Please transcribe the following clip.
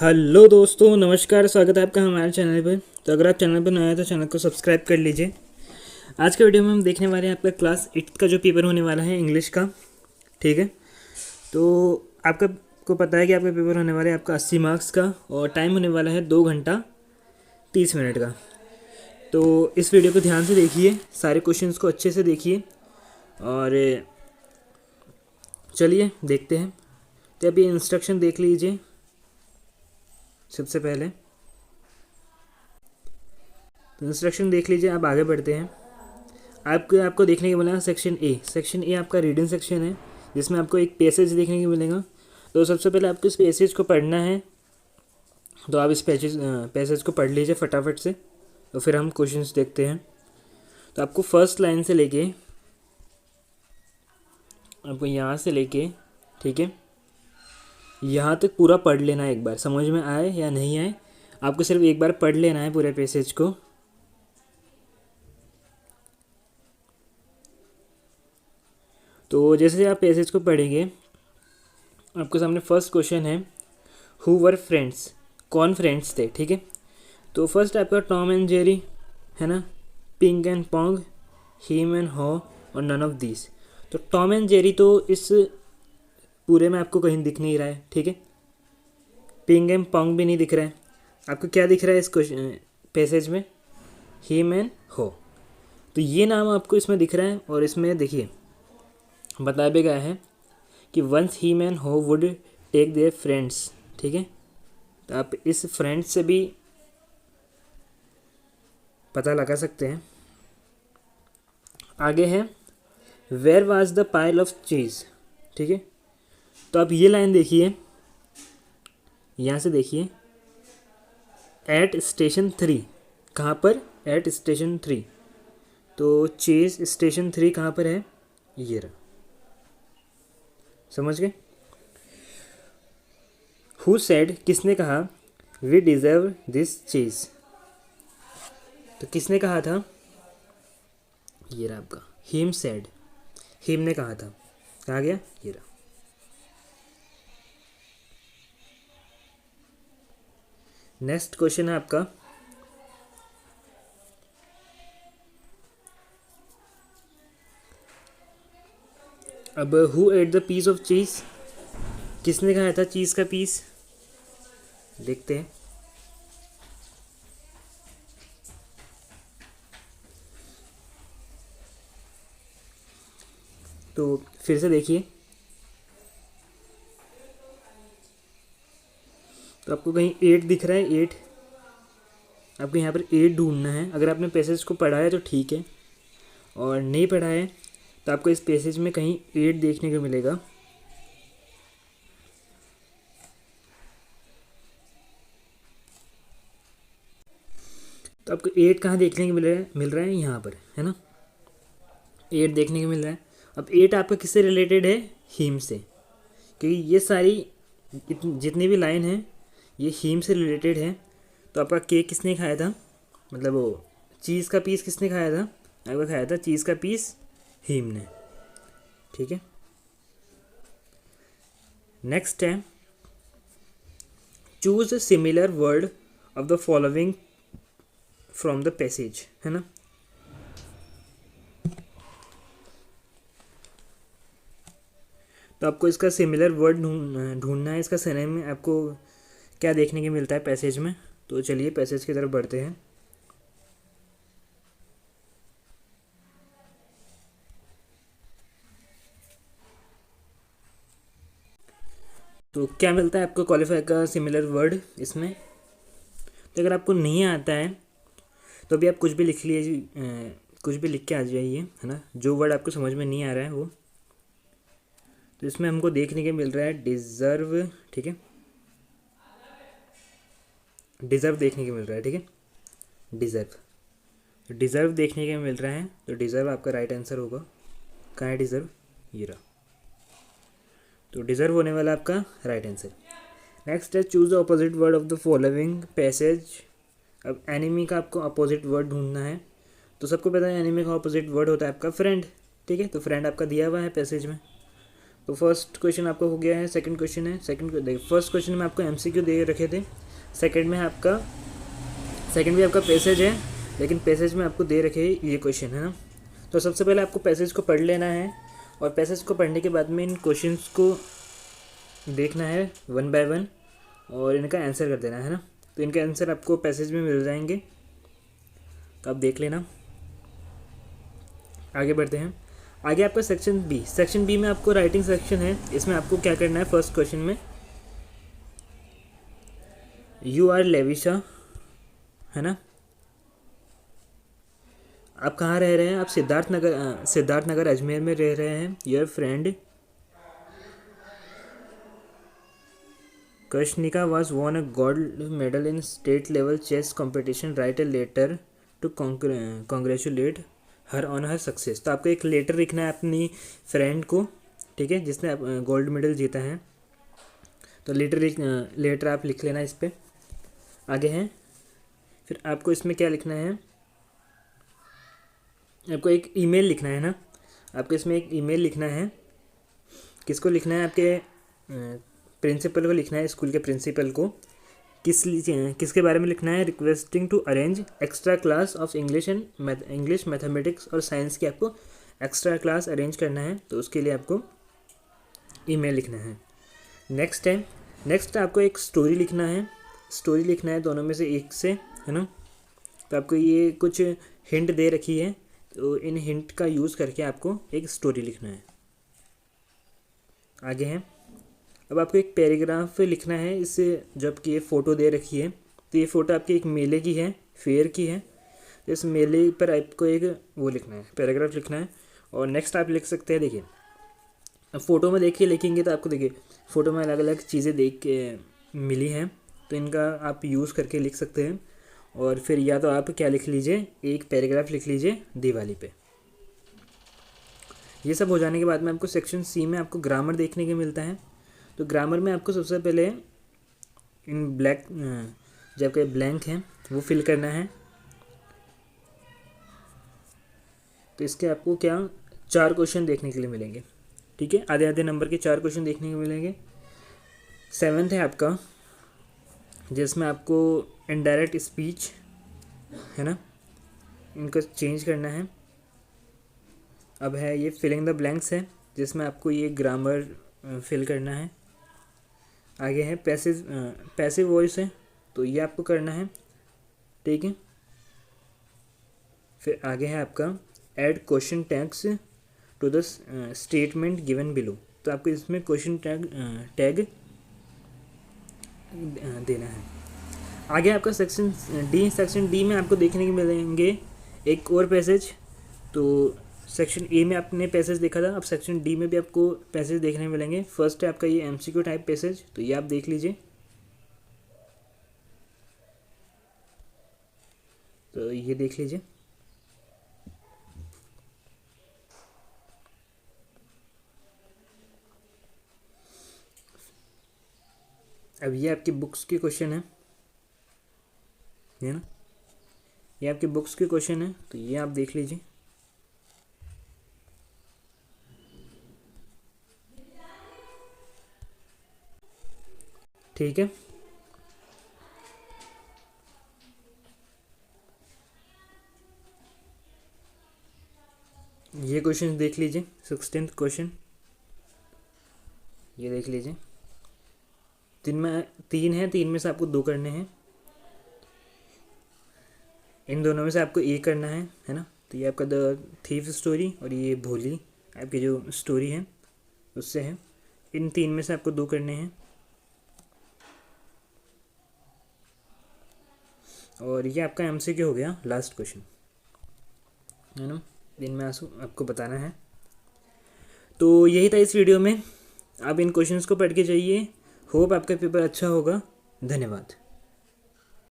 Hello दोस्तों, नमस्कार। स्वागत है आपका हमारे चैनल पर। तो अगर आप चैनल पर नए हैं तो चैनल को सब्सक्राइब कर लीजिए। आज के वीडियो में हम देखने वाले हैं आपका क्लास 8 का जो पेपर होने वाला है इंग्लिश का। ठीक है, तो आपका को पता है कि आपका पेपर होने वाला है आपका 80 मार्क्स का और टाइम होने वाला है 2 घंटा 30 मिनट का। तो इस वीडियो को ध्यान से देखिए, सारे क्वेश्चंस को अच्छे से देखिए और चलिए देखते हैं। तो अभी इंस्ट्रक्शन देख लीजिए। सबसे पहले तो इंस्ट्रक्शन देख लीजिए, आप आगे बढ़ते हैं। आपको देखने को मिलेगा सेक्शन ए आपका रीडिंग सेक्शन है, जिसमें आपको एक पैसेज देखने को मिलेगा। तो सबसे पहले आपको इस पैसेज को पढ़ना है। तो आप इस पैसेज को पढ़ लीजिए फटाफट से, तो फिर हम क्वेश्चंस देखते हैं। तो आपको फर्स्ट लाइन से लेके आपको यहाँ से लेके, ठीक है, यहाँ तक पूरा पढ़ लेना है। एक बार समझ में आए या नहीं आए, आपको सिर्फ एक बार पढ़ लेना है पूरे पैसेज को। तो जैसे आप पैसेज को पढ़ेंगे, आपके सामने फर्स्ट क्वेश्चन है, हु वर फ्रेंड्स, कौन फ्रेंड्स थे। ठीक है, तो फर्स्ट आपका टॉम एंड जेरी है ना, pink and Pong, him and हॉ और नन ऑफ दीज। तो टॉम एंड जेरी तो इस पूरे में आपको कहीं दिख नहीं रहा है। ठीक है, पिंक एंड पोंग भी नहीं दिख रहा है। आपको क्या दिख रहा है इस क्वेश्चन पैसेज में? हिम एंड हॉ। तो ये नाम आपको इसमें दिख रहा है और इसमें देखिए बताया भी गया है कि वंस हिम एंड हॉ वुड टेक देयर फ्रेंड्स। ठीक है, तो आप इस फ्रेंड्स से भी पता लगा सकते हैं। आगे है where was the pile of cheese. ठीक है, तो आप ये लाइन देखिए, यहाँ से देखिए, एट स्टेशन 3। कहाँ पर? At station 3। तो चीज़ स्टेशन 3 कहाँ पर है? ये रहा। समझ गए? हु सेड, किसने कहा, वी डिज़र्व दिस चीज़। तो किसने कहा था? ये रहा आपका हिम सेड, हिम ने कहा था। कहाँ गया? ये रहा। नेक्स्ट क्वेश्चन है आपका, अब who ate the piece of cheese, किसने खाया था चीज़ का पीस? देखते हैं। तो फिर से देखिए, तो आपको कहीं 8 दिख रहा है। 8 आपको यहाँ पर 8 ढूंढना है। अगर आपने पैसेज को पढ़ा है तो ठीक है, और नहीं पढ़ा है तो आपको इस पैसेज में कहीं 8 देखने को मिलेगा। तो आपको 8 कहाँ देखने को मिल रहा है यहाँ पर, है ना। 8 देखने को मिल रहा है। अब 8 आपका किससे रिलेटेड है? हीम से, क्योंकि ये सारी जितनी भी लाइन है ये हीम से रिलेटेड है। तो आपका केक किसने खाया था, मतलब वो चीज़ का पीस किसने खाया था? आपका खाया था चीज़ का पीस हीम ने। ठीक है, नेक्स्ट है choose similar word of the following from the passage, है ना। तो आपको इसका सिमिलर वर्ड ढूंढना है। इसका सिनोनिम में आपको क्या देखने को मिलता है पैसेज में। तो चलिए पैसेज की तरफ बढ़ते हैं। तो क्या मिलता है आपको क्वालिफाई का सिमिलर वर्ड इसमें? तो अगर आपको नहीं आता है तो अभी आप कुछ भी लिख लीजिए, कुछ भी लिख के आ जाइए, है ना, जो वर्ड आपको समझ में नहीं आ रहा है वो। तो इसमें हमको देखने को मिल रहा है डिज़र्व। ठीक है, डिज़र्व देखने को मिल रहा है। ठीक है, डिज़र्व, तो डिज़र्व देखने को मिल रहा है। तो डिज़र्व आपका राइट आंसर होगा। कहाँ है डिज़र्व? ये रहा। तो डिज़र्व होने वाला आपका राइट आंसर। नेक्स्ट है choose the opposite word of the following passage. अब एनिमी का आपको अपोजिट वर्ड ढूंढना है। तो सबको पता है एनिमी का अपोजिट वर्ड होता है आपका फ्रेंड। ठीक है, तो फ्रेंड आपका दिया हुआ है पैसेज में। तो फर्स्ट क्वेश्चन आपका हो गया है, सेकंड क्वेश्चन है। देखिए फर्स्ट क्वेश्चन में आपको एमसीक्यू दे रखे थे, सेकंड में आपका भी आपका पैसेज है, लेकिन पैसेज में आपको दे रखे ये क्वेश्चन है ना। तो सबसे पहले आपको पैसेज को पढ़ लेना है, और पैसेज को पढ़ने के बाद में इन क्वेश्चंस को देखना है वन बाय वन, और इनका आंसर कर देना है ना। तो इनके आंसर आपको पैसेज में मिल जाएंगे, तो आप देख लेना। आगे बढ़ते हैं। आगे आपका सेक्शन बी में आपको राइटिंग सेक्शन है। इसमें आपको क्या करना है, फर्स्ट क्वेश्चन में यू आर लेविशा, है ना। आप कहाँ रह रहे हैं, आप सिद्धार्थ नगर अजमेर में रह रहे हैं। Your friend Krishnika was won a gold medal in state level chess competition, write a letter to congratulate her on her success. तो आपको एक लेटर लिखना है अपनी फ्रेंड को, ठीक है, जिसने गोल्ड मेडल जीता है। तो लेटर आप लिख लेना इस पर। आगे हैं, फिर आपको इसमें क्या लिखना है, आपको एक ईमेल लिखना है ना। आपको इसमें एक ईमेल लिखना है। किसको लिखना है, आपके प्रिंसिपल को लिखना है, स्कूल के प्रिंसिपल को। किसके बारे में लिखना है, requesting to arrange extra class of English mathematics और साइंस की आपको एक्स्ट्रा क्लास अरेंज करना है। तो उसके लिए आपको ईमेल लिखना है। नेक्स्ट आपको एक स्टोरी लिखना है, दोनों में से एक से, है ना। तो आपको ये कुछ हिंट दे रखी है, तो इन हिंट का यूज़ करके आपको एक स्टोरी लिखना है। आगे है, अब आपको एक पैराग्राफ लिखना है। इससे जबकि ये फ़ोटो दे रखी है, तो ये फ़ोटो आपकी एक मेले की है, फेयर की है। तो इस मेले पर आपको एक वो लिखना है, पैराग्राफ लिखना है। और नेक्स्ट आप लिख सकते हैं, देखिए अब फ़ोटो में देखिए लिखेंगे तो आपको देखिए फ़ोटो में अलग अलग चीज़ें देख के मिली हैं, तो इनका आप यूज़ करके लिख सकते हैं। और फिर या तो आप क्या लिख लीजिए, एक पैराग्राफ लिख लीजिए दिवाली पे। ये सब हो जाने के बाद में आपको सेक्शन सी में आपको ग्रामर देखने को मिलता है। तो ग्रामर में आपको सबसे पहले इन जो आपके ब्लैंक हैं वो फिल करना है। तो इसके आपको क्या 4 क्वेश्चन देखने के लिए मिलेंगे, ठीक है, आधे आधे नंबर के 4 क्वेश्चन देखने को मिलेंगे। 7th है आपका, जिसमें आपको इनडायरेक्ट स्पीच, है ना, इनको चेंज करना है। अब है ये फिलिंग द ब्लैंक्स है, जिसमें आपको ये ग्रामर फिल करना है। आगे है पैसिव वॉइस है, तो ये आपको करना है, ठीक है। फिर आगे है आपका add question tags to the statement given below. तो आपको इसमें क्वेश्चन टैग देना है। आगे आपका सेक्शन डी में आपको देखने को मिलेंगे एक और पैसेज। तो सेक्शन ए में आपने पैसेज देखा था, अब सेक्शन डी में भी आपको पैसेज देखने मिलेंगे। फर्स्ट है आपका ये एमसीक्यू टाइप पैसेज, तो ये आप देख लीजिए। तो ये देख लीजिए। अब ये आपकी बुक्स के क्वेश्चन है ना, ये आपके बुक्स के क्वेश्चन है, तो ये आप देख लीजिए। ठीक है, ये क्वेश्चन देख लीजिए। 16th क्वेश्चन ये देख लीजिए। 3 में से आपको 2 करने हैं। इन दोनों में से आपको एक करना है ना। तो ये आपका द थीफ स्टोरी और ये भोली आपकी जो स्टोरी है उससे है। इन 3 में से आपको 2 करने हैं। और ये आपका एमसीक्यू हो गया, लास्ट क्वेश्चन, है ना। दिन में आपको बताना है। तो यही था इस वीडियो में। आप इन क्वेश्चंस को पढ़ के जाइए। होप आपका पेपर अच्छा होगा। धन्यवाद।